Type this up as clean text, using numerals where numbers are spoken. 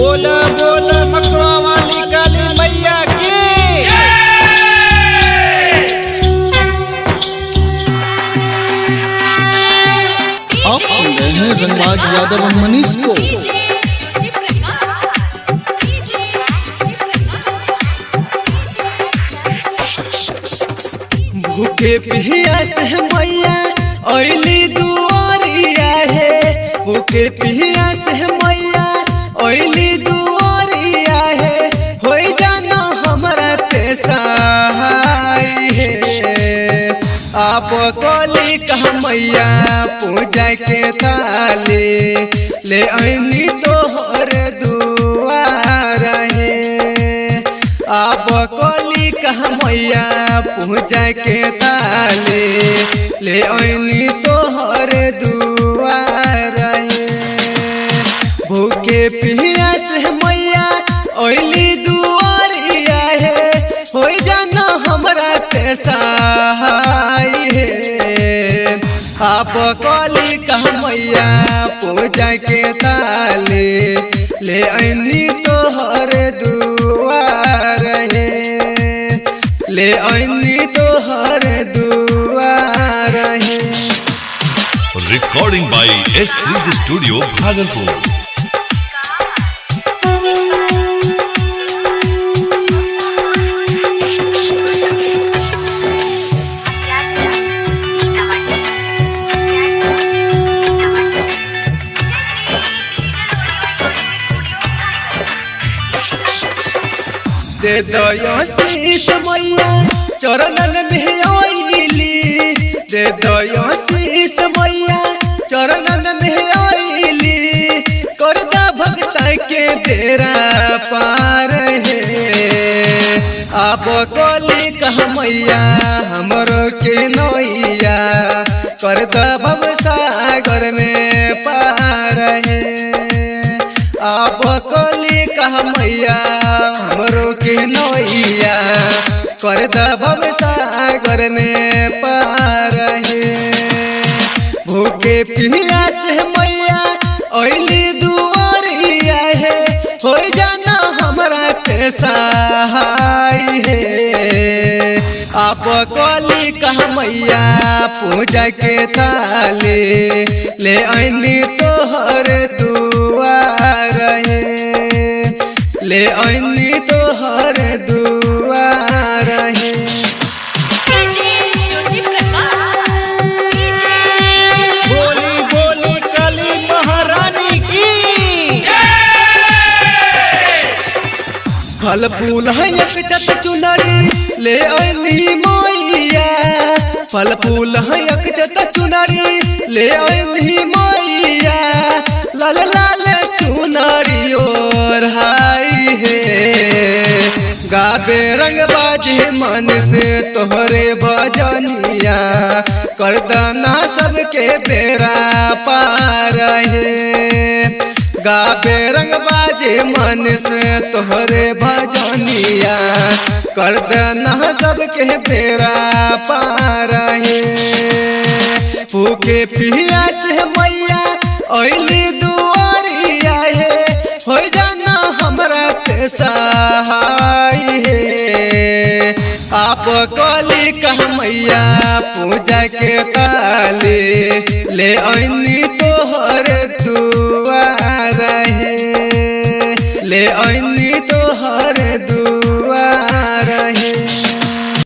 बोला बोला मकवा वाली काली मैया की। आप सुन रहे हैं रंगराज यादव और मनीष को। भूखे पियास मैया ओइली दुआरिया है, भूखे पियास मैया ओइली दुआरिया है, होई जाना हमरा पे सहाय है। आप कोली कह मैया पूजा के थाली ले आईनी तोहर दुआर है। आप कोली कह मैया पूजा के थाली ले आईनी तोहर दुआर है। भूखे पियास मैया ओइली दुआरिया है, हो जाना हमरा पे सहाय है। आप कोली कह मैया पूजा के थाली ले आईनी तोहर दुआर है, ले आईनी तोहर दुआर है। Recording by S series studio Bhagalpur. दे दयो शीश मैया चरणन में आइली, दे दयो शीश मैया चरणन में आइली, कर दा भक्त के बेड़ा पार है। आप कोली कह मैया हमरो के नैया, कर दा भव सागर में पार है। आप कोली कह मैया हमरो के नैया, कर दब सागर में पार है। भूखे पियास मैया ओइली दुआरिया है, हो जाना हमरा के सहाय है। आप कोली कह मैया पूजा के थाली ले आईनी तोहर दुआर है, ले आईनी तोहर दुआर है। बोली बोली काली महारानी की। फल फूल है एक चत चुनरी ले आईनी मैया, फल फूल है एक चत चुनरी ले आईनी मैया, लाल लाल चुनरी और हाई है। गाबे रंग बाजे मन से तोहरे भजनिया, कर दाना सबके बेड़ा पार है। गाबे रंग बाजे मन से तोहरे भजनिया, कर देना सबके बेड़ा पार है। भूखे पियास मैया ओइली दुआरिया है, हो जाना हमरा पे सहाय है। आप कोली कह मैया पूजा के थाली ले आईनी तोहर दुआर है, ले आईनी तोहर दुआर।